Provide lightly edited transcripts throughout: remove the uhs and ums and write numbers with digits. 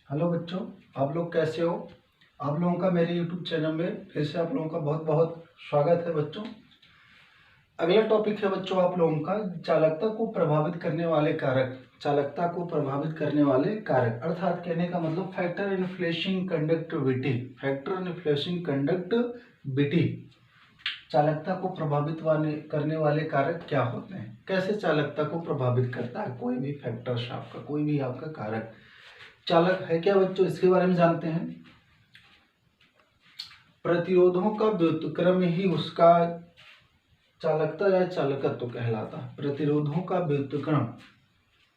Hello बच्चों, आप लोग कैसे हो। आप लोगों का मेरे यूट्यूब चैनल में फिर से आप लोगों का बहुत बहुत स्वागत है बच्चों। अगला टॉपिक है बच्चों आप लोगों का चालकता को प्रभावित करने वाले कारक। चालकता को प्रभावित करने वाले कारक अर्थात कहने का मतलब factor influencing conductivity. Factor influencing conductivity, चालकता को प्रभावित करने वाले कारक क्या होते हैं, कैसे चालकता को प्रभावित करता है कोई भी फैक्टर, आपका कोई भी आपका कारक। चालक है क्या बच्चों, इसके बारे में जानते हैं। प्रतिरोधों का व्युत्क्रम ही उसका चालकता या चालकत्व कहलाता है। प्रतिरोधों का व्युत्क्रम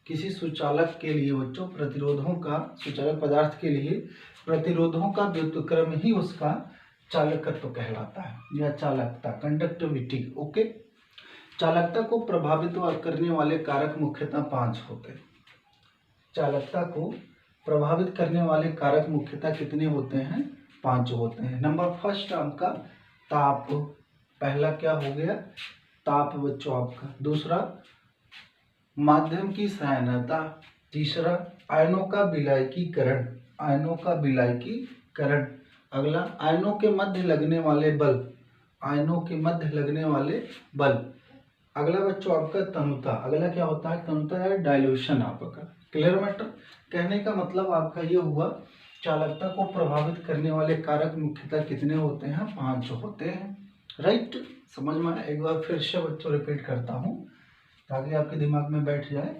किसी सुचालक के लिए बच्चों, प्रतिरोधों का सुचालक पदार्थ के लिए प्रतिरोधों का व्युत्क्रम ही उसका चालकत्व कहलाता है या चालकता, कंडक्टिविटी। ओके, चालकता को प्रभावित करने वाले कारक मुख्यतः 5 होते हैं। चालकता को प्रभावित करने वाले कारक मुख्यतः कितने होते हैं, 5 होते हैं। नंबर फर्स्ट आपका ताप, पहला क्या हो गया, ताप बच्चों आपका। दूसरा माध्यम की सयानता। तीसरा आयनों का विलायकीकरण, आयनों का विलायकीकरण। अगला आयनों के मध्य लगने वाले बल, आयनों के मध्य लगने वाले बल। अगला बच्चों आपका तनुता, अगला क्या होता है, तनुता या डाइल्यूशन आपका। क्लियर मैटर, कहने का मतलब आपका ये हुआ चालकता को प्रभावित करने वाले कारक मुख्यतः कितने होते हैं, 5 होते हैं। राइट, समझ में आया। एक बार फिर से बच्चों रिपीट करता हूँ ताकि आपके दिमाग में बैठ जाए।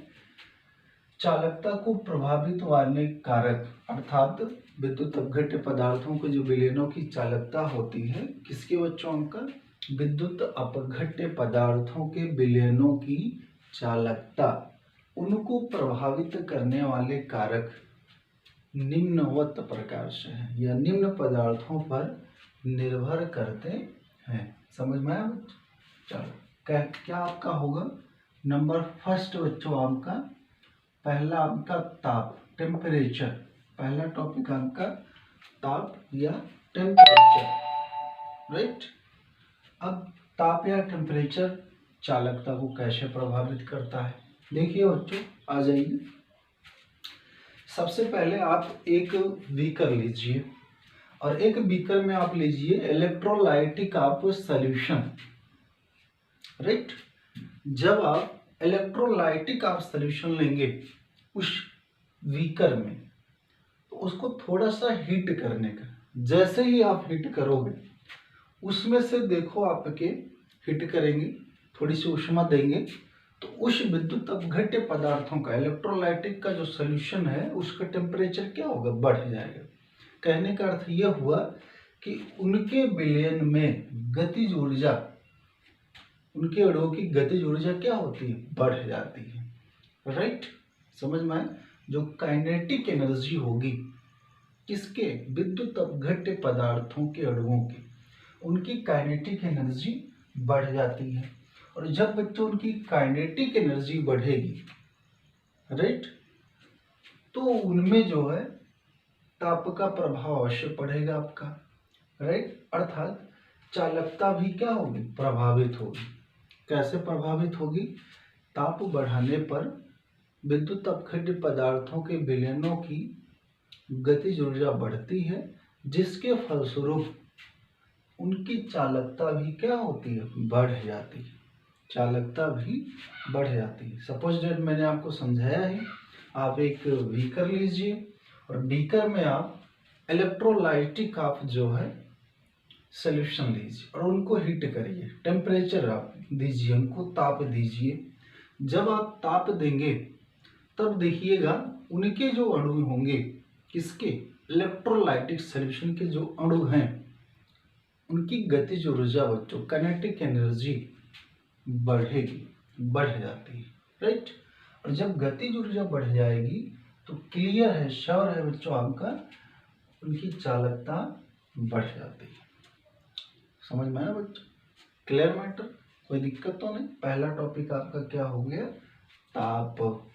चालकता को प्रभावित वाले कारक अर्थात विद्युत अपघट्य पदार्थों के जो विलयनों की चालकता होती है, किसके बच्चों का, विद्युत अपघट्य पदार्थों के विलयनों की चालकता, उनको प्रभावित करने वाले कारक निम्नवत प्रकार से हैं या निम्न पदार्थों पर निर्भर करते हैं। समझ में आया। चलो क्या आपका होगा, नंबर फर्स्ट बच्चों आपका पहला आपका ताप, टेम्परेचर। पहला टॉपिक आपका ताप या टेम्परेचर। राइट, अब ताप या टेम्परेचर चालकता को कैसे प्रभावित करता है, देखिए बच्चों, आ जाइए। सबसे पहले आप एक बीकर लीजिए और एक बीकर में आप लीजिए इलेक्ट्रोलाइटिक आप सॉल्यूशन। राइट, जब आप इलेक्ट्रोलाइटिक आप सॉल्यूशन लेंगे उस बीकर में, तो उसको थोड़ा सा हीट करने का, जैसे ही आप हीट करोगे उसमें से देखो आपके हीट करेंगे, थोड़ी सी ऊष्मा देंगे, तो उस विद्युत अपघट्य पदार्थों का, इलेक्ट्रोलाइटिक का जो सॉल्यूशन है उसका टेम्परेचर क्या होगा, बढ़ जाएगा। कहने का अर्थ यह हुआ कि उनके विलयन में गतिज ऊर्जा, उनके अणुओं की गतिज ऊर्जा क्या होती है, बढ़ जाती है। राइट, समझ में आए। जो काइनेटिक एनर्जी होगी किसके, विद्युत अपघट्य पदार्थों के अणुओं की, उनकी काइनेटिक एनर्जी बढ़ जाती है। और जब बच्चों उनकी काइनेटिक एनर्जी बढ़ेगी, राइट, तो उनमें जो है ताप का प्रभाव अवश्य पड़ेगा आपका। राइट, अर्थात चालकता भी क्या होगी, प्रभावित होगी। कैसे प्रभावित होगी, ताप बढ़ाने पर विद्युत अपघट्य पदार्थों के विलयनों की गतिज ऊर्जा बढ़ती है, जिसके फलस्वरूप उनकी चालकता भी क्या होती है, बढ़ जाती है। चालकता भी बढ़ जाती है। सपोज डेट मैंने आपको समझाया ही, आप एक बीकर लीजिए और बीकर में आप इलेक्ट्रोलाइटिक आप जो है सॉल्यूशन लीजिए और उनको हीट करिए, टेम्परेचर आप दीजिए, उनको ताप दीजिए। जब आप ताप देंगे तब देखिएगा उनके जो अणु होंगे, किसके, इलेक्ट्रोलाइटिक सॉल्यूशन के जो अणु हैं, उनकी गतिज ऊर्जा बच्चों, काइनेटिक एनर्जी बढ़ेगी, बढ़ जाती है। राइट, और जब गतिज ऊर्जा बढ़ जाएगी तो क्लियर है, श्योर है बच्चों आपका, उनकी चालकता बढ़ जाती है। समझ में आया बच्चों, क्लियर मैटर, कोई दिक्कत तो नहीं। पहला टॉपिक आपका क्या हो गया, ताप।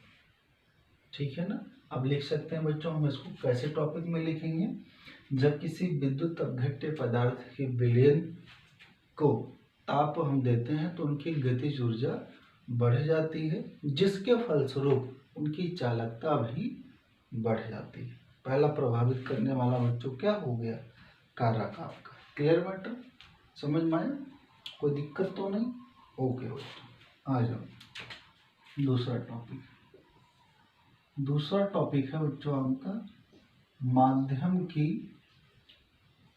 ठीक है ना। अब लिख सकते हैं बच्चों, हम इसको कैसे टॉपिक में लिखेंगे, जब किसी विद्युत अपघट्य पदार्थ के विलयन को ताप हम देते हैं तो उनकी गतिज ऊर्जा बढ़ जाती है, जिसके फलस्वरूप उनकी चालकता भी बढ़ जाती है। पहला प्रभावित करने वाला बच्चों क्या हो गया, कारक आपका। क्लियर मैटर, समझ में आया, कोई दिक्कत तो नहीं। ओके बच्चों, आ जाओ दूसरा टॉपिक। दूसरा टॉपिक है बच्चों आपका माध्यम की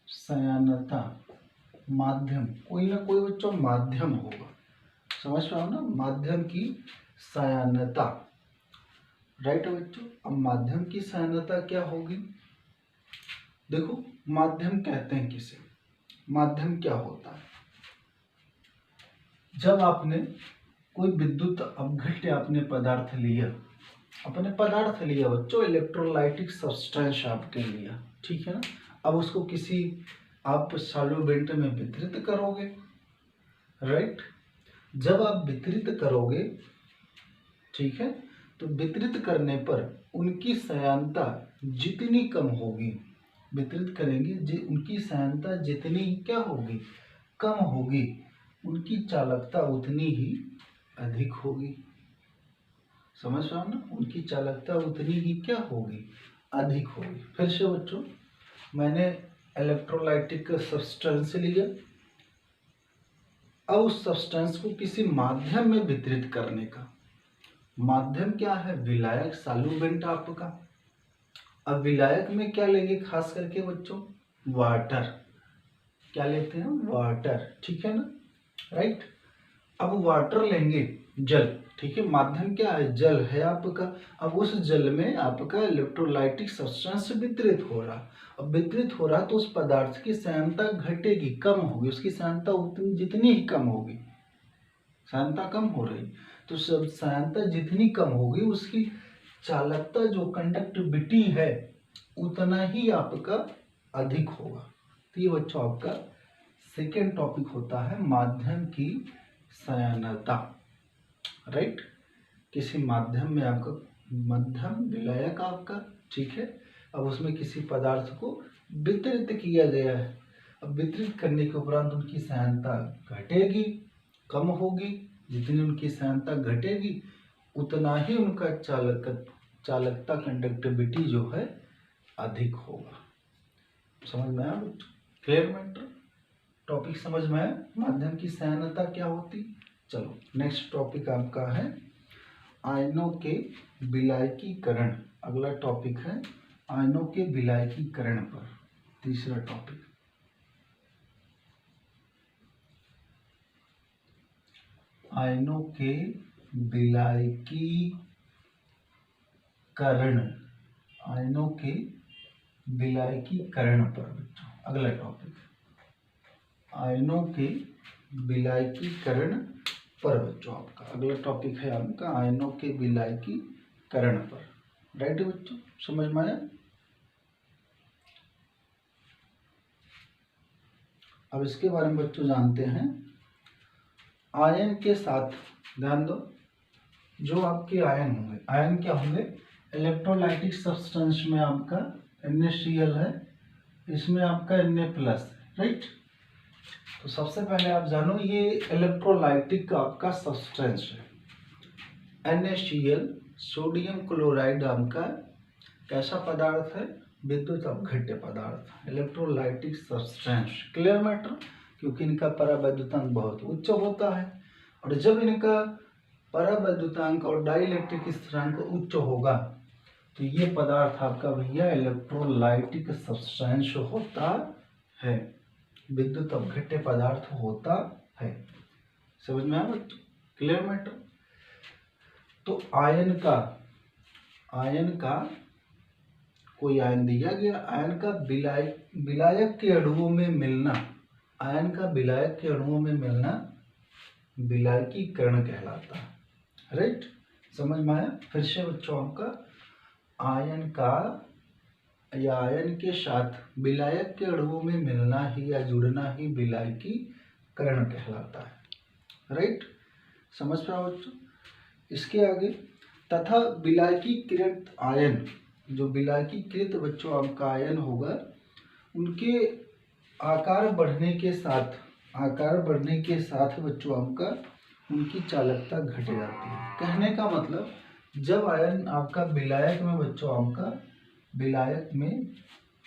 सयानता। माध्यम, कोई ना कोई बच्चों माध्यम होगा, समझ पाओ ना, माध्यम की सयानता। राइट बच्चों, अब माध्यम की सयानता क्या होगी, देखो माध्यम कहते हैं किसे, माध्यम क्या होता है, जब आपने कोई विद्युत अपघट्य आपने पदार्थ लिया, अपने पदार्थ लिया बच्चों, इलेक्ट्रोलाइटिक सब्सटेंस आपके लिया, ठीक है ना। अब उसको किसी आप सॉल्वेंट में वितरित करोगे, राइट। जब आप वितरित करोगे, ठीक है, तो वितरित करने पर उनकी सयानता जितनी कम होगी, वितरित करेंगे उनकी सयानता जितनी क्या होगी, कम होगी, उनकी चालकता उतनी ही अधिक होगी। समझ रहे हो ना, उनकी चालकता उतनी ही क्या होगी, अधिक होगी। फिर से बच्चों, मैंने इलेक्ट्रोलाइटिक सब्सटेंस लिया, अब उस सब्सटेंस को किसी माध्यम में वितरित करने का, माध्यम क्या है, विलायक, सॉल्वेंट आपका। अब विलायक में क्या लेंगे, खास करके बच्चों वाटर, क्या लेते हैं, वाटर, ठीक है ना, राइट। अब वाटर लेंगे, जल, ठीक है, माध्यम क्या है, जल है आपका। अब उस जल में आपका इलेक्ट्रोलाइटिक सब्सटेंस वितरित हो रहा, अब वितरित हो रहा तो उस पदार्थ की सयानता घटेगी, कम होगी, उसकी सयानता उतनी जितनी ही कम होगी, सयानता कम हो रही, तो सब सयानता जितनी कम होगी उसकी चालकता जो कंडक्टिविटी है उतना ही आपका अधिक होगा। तो ये बच्चों आपका सेकेंड टॉपिक होता है माध्यम की सयानता, राइट। किसी माध्यम में आपका मध्यम विलायक आपका, ठीक है, अब उसमें किसी पदार्थ को वितरित किया गया है, अब वितरित करने के उपरांत उनकी सयानता घटेगी, कम होगी, जितनी उनकी सयानता घटेगी उतना ही उनका चालकता कंडक्टिविटी जो है अधिक होगा। समझ में आया बच्चों, क्लियर मैटर, टॉपिक समझ में आया, माध्यम की सयानता क्या होती। चलो नेक्स्ट टॉपिक आपका है आयनों के विलायकीकरण। अगला टॉपिक है आयनों के विलायकीकरण पर, तीसरा टॉपिक। आयनों के विलायकीकरण, आयनों के विलायकीकरण पर बच्चों अगला टॉपिक, आयनों के विलायकीकरण पर बच्चों आपका अगला टॉपिक है आपका आयनों के विलायकीकरण पर, राइट बच्चों, समझ में आया। अब इसके बारे में बच्चों जानते हैं, आयन के साथ ध्यान दो, जो आपके आयन होंगे, आयन क्या होंगे, इलेक्ट्रोलाइटिक सब्सटेंस में आपका NaCl है, इसमें आपका Na+, राइट। तो सबसे पहले आप जानो ये इलेक्ट्रोलाइटिक आपका सब्सटेंस है, NaCl सोडियम क्लोराइड आपका कैसा पदार्थ है, विद्युत अपघट्य पदार्थ, इलेक्ट्रोलाइटिक सब्सटेंस। क्लियर मैटर, क्योंकि इनका परावैद्युतांक बहुत उच्च होता है, और जब इनका परावैद्युतांक और डाइलेक्ट्रिक स्थिरांक उच्च होगा तो ये पदार्थ आपका भैया इलेक्ट्रोलाइटिक सब्सटेंस होता है, विद्युत अपघट्य पदार्थ होता है। समझ में आया, क्लियर मैटर। तो आयन का कोई आयन दिया गया, आयन का विलायक के अणुओं में मिलना, आयन का विलायक के अणुओं में मिलना विलायकीकरण कहलाता है, राइट। समझ में आया। फिर से बच्चों आपका आयन का या आयन के साथ विलायक के अणुओं में मिलना ही या जुड़ना ही विलायकीकरण कहलाता है, राइट। समझ पाओ बच्चों। इसके आगे तथा विलायकीकृत आयन, जो विलायकीकृत बच्चों आपका आयन होगा, उनके आकार बढ़ने के साथ बच्चों आपका उनकी चालकता घट जाती है। कहने का मतलब जब आयन आपका विलायक में बच्चों आपका विलायक में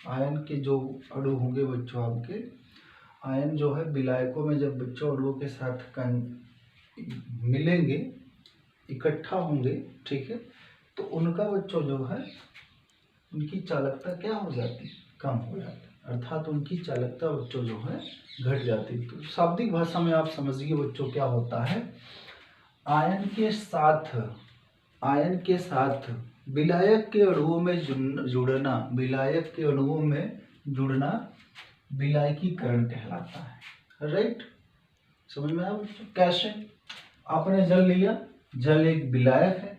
आयन के जो अणु होंगे बच्चों आपके, आयन जो है विलायकों में जब बच्चों अणुओं के साथ मिलेंगे, इकट्ठा होंगे, ठीक है, तो उनका बच्चों जो है उनकी चालकता क्या हो जाती है, कम हो जाती है, अर्थात उनकी चालकता बच्चों जो है घट जाती है। तो शाब्दिक भाषा में आप समझिए बच्चों क्या होता है, आयन के साथ विलायक के अणुओं में जुड़ना, विलायक के अणुओं में जुड़ना विलायकीकरण कहलाता है। राइट, समझ में आया बच्चों? कैसे? आपने जल लिया, जल एक विलायक है,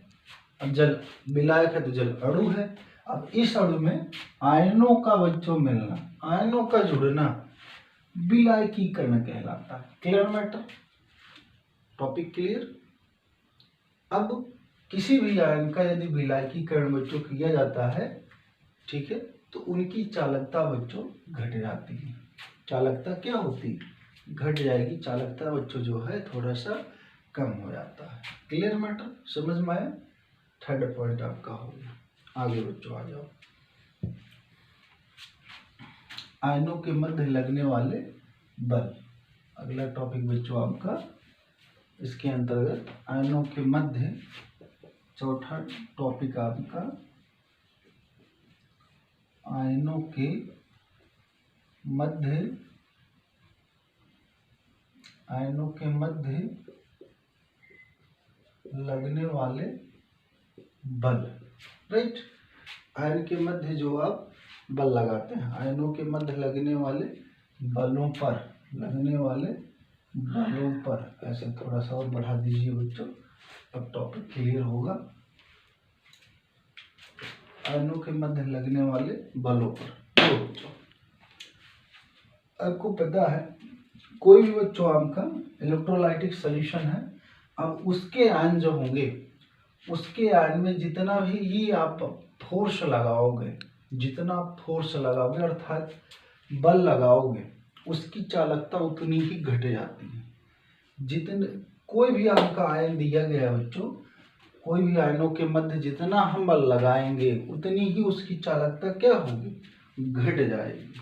अब जल विलायक है तो जल अणु है। अब इस अणु में आयनों का बच्चों मिलना, आयनों का जुड़ना विलायकीकरण कहलाता है। Clear matter? Topic clear? अब किसी भी आयन का यदि विलायकीकरण बच्चों किया जाता है, ठीक है, तो उनकी चालकता बच्चों घट जाती है। चालकता क्या होती है? घट जाएगी। चालकता बच्चों जो है थोड़ा सा कम हो जाता है। Clear matter? समझ में आया? थर्ड पॉइंट आपका हो गया। आगे बच्चों आ जाओ। आयनों के मध्य लगने वाले बल, अगला टॉपिक बच्चों आपका इसके अंतर्गत आयनों के मध्य, चौथा टॉपिक आपका आयनों के मध्य लगने वाले बल। राइट, आयन के मध्य जो आप बल लगाते हैं, आयनों के मध्य लगने वाले बलों पर, ऐसे थोड़ा सा और बढ़ा दीजिए बच्चों, अब टॉपिक क्लियर होगा। आयनों के मध्य लगने वाले बलों पर। तो बच्चों आपको पता है कोई भी बच्चों आपका इलेक्ट्रोलाइटिक सॉल्यूशन है, अब उसके आयन जो होंगे, उसके आयन में जितना भी आप फोर्स लगाओगे, अर्थात बल लगाओगे, उसकी चालकता उतनी ही घट जाती है। जितने कोई भी आपका आयन दिया गया बच्चों, कोई भी आयनों के मध्य जितना हम बल लगाएंगे उतनी ही उसकी चालकता क्या होगी, घट जाएगी।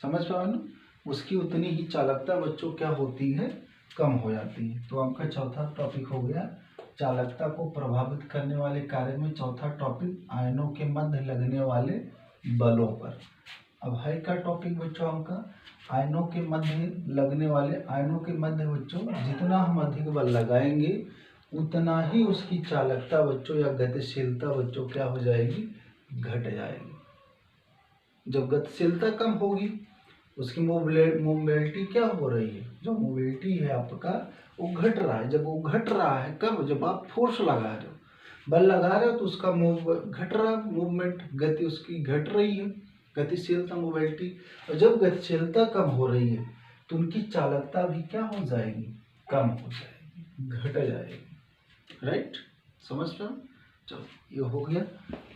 समझ पाए ना? उसकी उतनी ही चालकता बच्चों क्या होती है, कम हो जाती है। तो आपका चौथा टॉपिक हो गया चालकता को प्रभावित करने वाले कार्य में चौथा टॉपिक आयनों के मध्य लगने वाले बलों पर। अब है का टॉपिक बच्चों आपका आयनों के मध्य लगने वाले, आयनों के मध्य बच्चों जितना हम अधिक बल लगाएंगे उतना ही उसकी चालकता बच्चों या गतिशीलता बच्चों क्या हो जाएगी, घट जाएगी। जब गतिशीलता कम होगी उसकी मोबिलिटी क्या हो रही है, जो मोबिलिटी है आपका वो घट रहा है। जब वो घट रहा है कब, जब आप फोर्स लगा रहे हो, बल लगा रहे हो, तो उसका घट रहा है, मूवमेंट गति उसकी घट रही है, गतिशीलता मोबिलिटी। और जब गतिशीलता कम हो रही है तो उनकी चालकता भी क्या हो जाएगी, कम हो जाएगी, घट जाएगी। राइट, समझ रहे हो? चलो ये हो गया।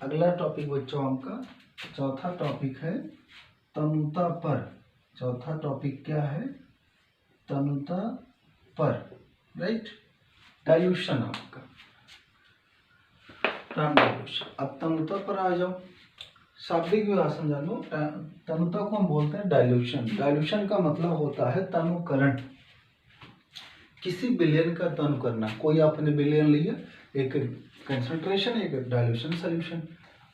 अगला टॉपिक बच्चों आपका चौथा टॉपिक है तनुता पर। चौथा टॉपिक क्या है, तनुता पर। राइट, डाइल्यूशन आपका डाइल्यूशन। अब तनुता पर आ जाओ। शाब्दिक विभाषण जानो, तनुता को हम बोलते हैं डाइल्यूशन। डाइल्यूशन का मतलब होता है तनुकरण, किसी विलयन का तनु करना। कोई आपने विलयन लिया, एक कंसंट्रेशन, एक डाइल्यूशन सॉल्यूशन।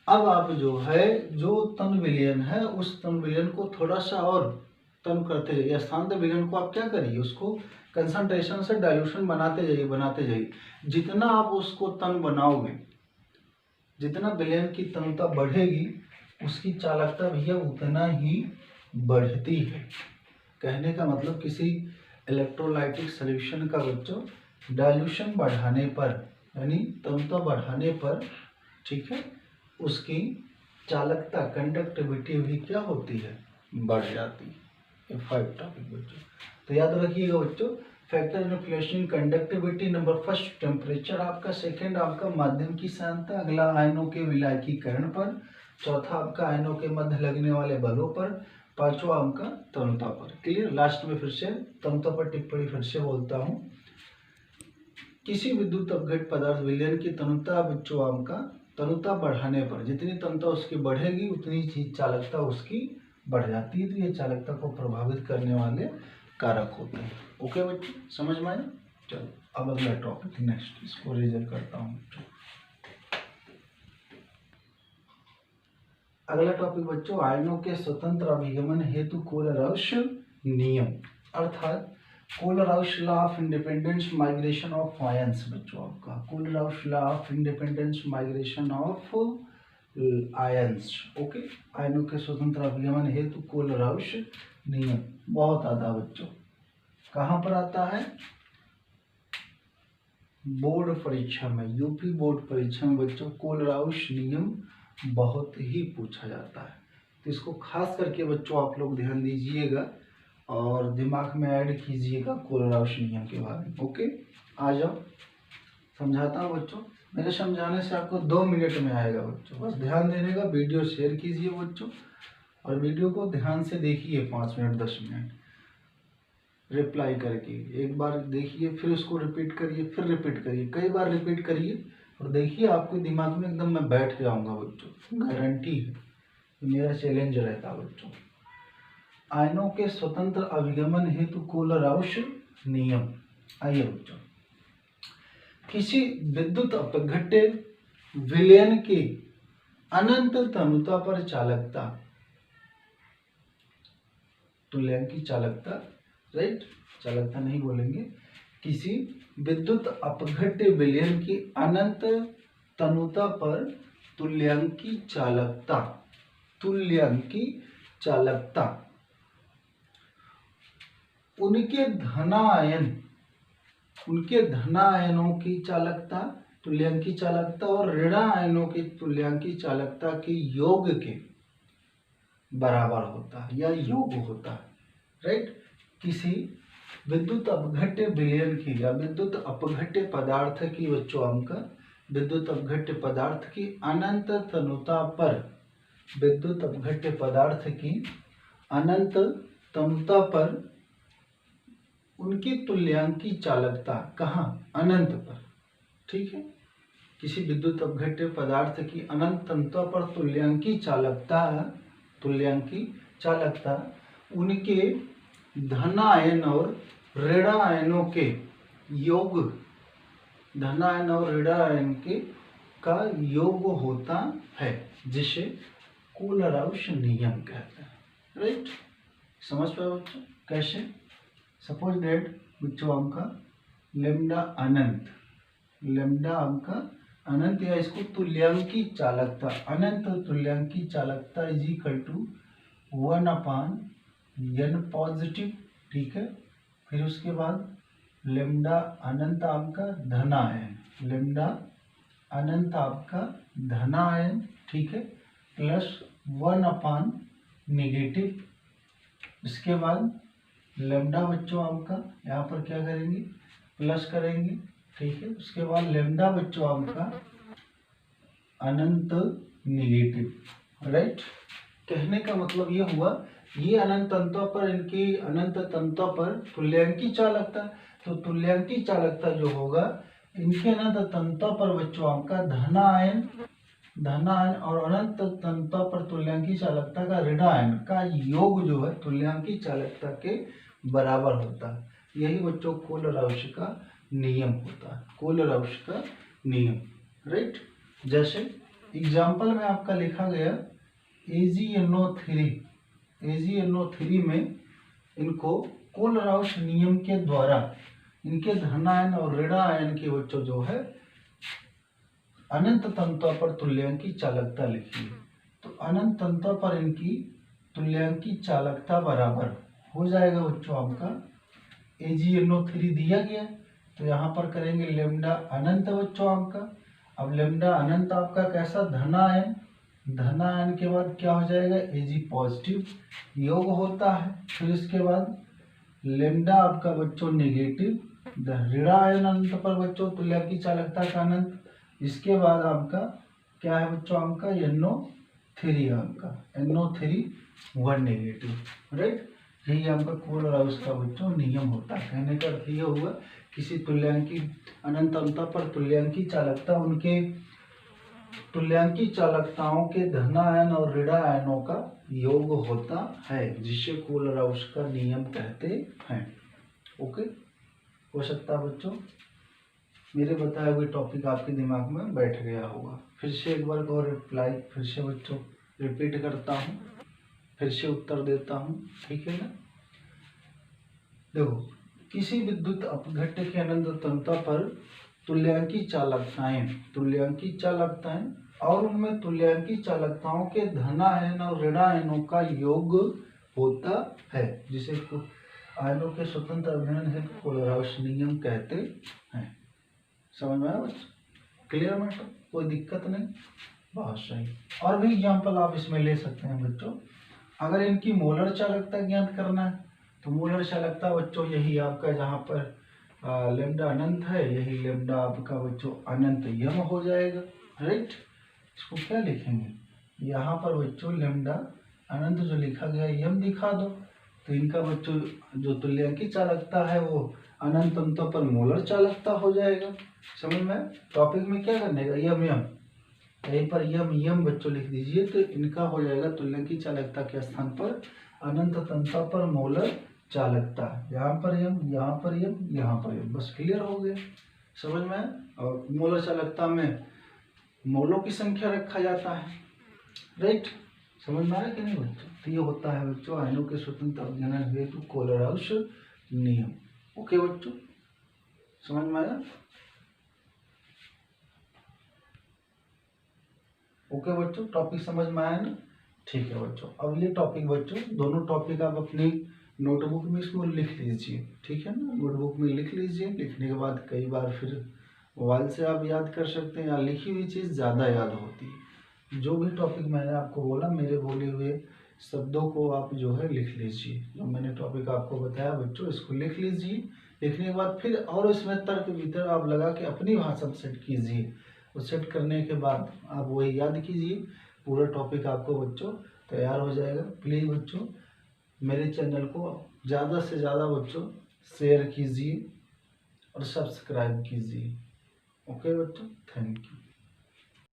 अब आप जो है जो तनु विलयन है उस तनु विलयन को थोड़ा सा और तनु करते जाइए। स्थानांत विलयन को आप क्या करिए, उसको कंसंट्रेशन से डाइल्यूशन बनाते जाइए। जितना आप उसको तनु बनाओगे, जितना विलयन की तनुता बढ़ेगी उसकी चालकता भैया उतना ही बढ़ती है। कहने का मतलब किसी इलेक्ट्रोलाइटिक सॉल्यूशन का बच्चों डाइल्यूशन बढ़ाने पर, यानी तनुता बढ़ाने पर, ठीक है, उसकी चालकता कंडक्टिविटी भी क्या होती है, बढ़ जाती है। ये 5 टॉपिक बच्चों तो याद रखिएगा बच्चों। Factor inflation conductivity, number first temperature आपका, सेकंड आपका माध्यम की सांद्रता, अगला आयनों के विलायकीकरण पर, चौथा आपका आयनों के मध्य लगने वाले बलों पर, पांचवा आपका तनुता पर। क्लियर? लास्ट में फिर से तनुता पर टिप्पणी फिर से बोलता हूँ। किसी विद्युत अपघट पदार्थ विलयन की तनुता बच्चों आपका तनुता बढ़ाने पर, जितनी तनुता उसकी बढ़ेगी उतनी ही चालकता उसकी बढ़ जाती है। तो ये चालकता को प्रभावित करने वाले कारक होते हैं। ओके बच्चों, समझ में आया? चलो अब अगला टॉपिक नेक्स्ट, इसको रिजल्ट करता हूँ। अगला टॉपिक बच्चों, आयनों के स्वतंत्र अभिगमन हेतु कोलराउश नियम, अर्थात Kohlrausch law of independence migration of ions. बच्चों आपका Kohlrausch law of independence migration of ions. Okay, आयनों के स्वतंत्र अभिगमन हेतु कोलराउश नियम बहुत आता है बच्चों। कहाँ पर आता है? बोर्ड परीक्षा में, यूपी बोर्ड परीक्षा में बच्चों कोलराउश नियम बहुत ही पूछा जाता है। तो इसको खास करके बच्चों आप लोग ध्यान दीजिएगा और दिमाग में ऐड कीजिएगा कोलराउश नियम के बारे में। ओके, आ जाओ समझाता हूँ बच्चों। मेरे समझाने से आपको 2 मिनट में आएगा बच्चों, बस ध्यान देने का। वीडियो शेयर कीजिए बच्चों और वीडियो को ध्यान से देखिए 5 मिनट 10 मिनट रिप्लाई करके। एक बार देखिए, फिर उसको रिपीट करिए, फिर रिपीट करिए, कई बार रिपीट करिए और देखिए आपके दिमाग में एकदम मैं बैठ जाऊंगा बच्चों, गारंटी है। मेरा चैलेंज रहता है बच्चों। आयनों के स्वतंत्र अभिगमन हेतु कोलराउश नियम। आइए बच्चों, किसी विद्युत अपघट्य विलयन के अनंत तनुता पर चालकता, तुल्यांकी चालकता, राइट, चालकता नहीं बोलेंगे, किसी विद्युत अपघट्य विलयन की अनंत तनुता पर तुल्यांकी चालकता, तुल्यांकी चालकता, उनके धनायनों की चालकता, तुल्यांकी चालकता और ऋणायनों की तुल्यांकी चालकता के योग के बराबर होता है या योग होता है, राइट। किसी विद्युत अपघट्य विलयन की या विद्युत अपघट्य पदार्थ की बच्चों अंक, विद्युत अपघट्य पदार्थ की अनंत तनुता पर, विद्युत अपघट्य पदार्थ की अनंत तनुता पर उनकी तुल्यांकी चालकता, कहाँ? अनंत पर, ठीक है। किसी विद्युत अपघट्य पदार्थ की अनंत तनुता पर तुल्यांकी चालकता उनके धनायन और ऋणायनों के योग, धनायन और ऋणायन के का योग होता है, जिसे कोलराउश नियम कहते हैं, राइट। समझ पाए बच्चों? कैसे? सपोज डेट बच्चों आपका लेमडा आपका अनंत, या इसको तुल्यांकी चालकता, अनंत तुल्यांकी चालकता is equal to 1/n positive, ठीक है। फिर उसके बाद लेमडा अनंत आपका धनायन, लेमडा अनंत आपका धनायन, ठीक है, प्लस 1/, इसके बाद लेमडा बच्चों आपका यहाँ पर क्या करेंगे? प्लस करेंगे, ठीक है। उसके बाद लेमडा बच्चों आपका अनंत नेगेटिव, राइट। कहने का मतलब ये हुआ, ये अनंत तंतों पर, इनकी अनंत तंतों पर तुल्यांकी चालकता, तो तुल्यांकी चालकता जो होगा इनके अनंत तंतों पर बच्चों आपका धनायन और अनंत तंतों पर तुल्यांकी चालकता का ऋणायन का योग जो है तुल्यांकी चालकता के बराबर होता है। यही बच्चों कोलराउश का नियम होता है, कोलराउश का नियम, राइट। जैसे एग्जाम्पल में आपका लिखा गया AgNO3 में इनको कोलराउश नियम के द्वारा इनके धनायन और ऋणायन के बच्चों जो है अनंत तंतों पर तुल्यांकी चालकता लिखी है। तो अनंत तंतों पर इनकी तुल्यांकी चालकता बराबर हो जाएगा बच्चों आपका AgNO3 दिया गया, तो यहाँ पर करेंगे लेमडा अनंत बच्चों आपका। अब लेमडा अनंत आपका कैसा? धनायन, धनायन के बाद क्या हो जाएगा? Ag पॉजिटिव, योग होता है। फिर इसके बाद लेमडा आपका बच्चों नेगेटिव, ऋणायन अनंत पर बच्चों तुल्यांकी चालकता का अनंत। इसके बाद आपका क्या है बच्चों? आपका NO3 आपका NO3 1 नेगेटिव, राइट। यही आपका कोलराउश का बच्चों नियम होता है। कहने का अर्थ ये हुआ, किसी तुल्यांकी अनंत तंतों पर तुल्यांकी चालकता उनके तुल्यांकी चालकताओं के धनायन और ऋणायनों का योग होता है, जिसे कोलराउस का नियम कहते हैं। ओके, हो सकता है बच्चों मेरे बताए हुए टॉपिक आपके दिमाग में बैठ गया होगा। फिर से एक बार और रिप्लाई फिर से बच्चों रिपीट करता हूँ, फिर से उत्तर देता हूँ, ठीक है ना। देखो, किसी विद्युत अपघट्य के अनंत तंत्र पर तुल्यांकी चालकताएं और उनमें तुल्यांकी चालकताओं के धनायन और ऋणायनों का योग होता है, जिसे आयनों के स्वतंत्र अभिनय हेतु कोलराउस नियम कहते हैं। समझ में आया बच्चों? क्लियर मैटर, कोई दिक्कत नहीं, बहुत सही। और भी एग्जाम्पल आप इसमें ले सकते हैं बच्चों। अगर इनकी मोलर चालकता ज्ञात करना है तो मोलर चालकता बच्चों यही आपका जहाँ पर लेमडा अनंत है, यही लेमडा आपका बच्चों अनंत यम हो जाएगा, राइट। इसको क्या लिखेंगे, यहाँ पर बच्चों लेमडा अनंत जो लिखा गया यम दिखा दो, तो इनका बच्चों जो तुल्यांकी चालकता है वो अनंत अंतों पर मोलर चालकता हो जाएगा। समझ में? टॉपिक में क्या करने का, यम यम, यहीं पर यम यम बच्चों लिख दीजिए, तो इनका हो जाएगा तुल्यांकी चालकता के स्थान पर अनंत तंत्र पर मोलर चालकता। यहाँ पर यम, यहाँ पर यम, यहाँ पर यम, बस क्लियर हो गया। समझ में? और मोलर चालकता में मोलों की संख्या रखा जाता है, राइट। समझ में आया कि नहीं बच्चों? तो ये होता है बच्चों आयनों के स्वतंत्र अभिनय हेतु कोलराउस नियम। ओके बच्चों, समझ में आया? ओके बच्चों, टॉपिक समझ में आया ना? ठीक है बच्चों, अब ये टॉपिक बच्चों दोनों टॉपिक आप अपनी नोटबुक में इसको लिख लीजिए, ठीक है ना। नोटबुक में लिख लीजिए, लिखने के बाद कई बार फिर मोबाइल से आप याद कर सकते हैं, या लिखी हुई चीज़ ज़्यादा याद होती है। जो भी टॉपिक मैंने आपको बोला, मेरे बोले हुए शब्दों को आप जो है लिख लीजिए। जो मैंने टॉपिक आपको बताया बच्चों, इसको लिख लीजिए। लिखने के बाद फिर और इसमें तर्क वितर्क आप लगा के अपनी भाषा में सेट कीजिए। और सेट करने के बाद आप वही याद कीजिए, पूरा टॉपिक आपको बच्चों तैयार हो जाएगा। प्लीज़ बच्चों मेरे चैनल को ज़्यादा से ज़्यादा बच्चों शेयर कीजिए और सब्सक्राइब कीजिए। ओके बच्चों, थैंक यू।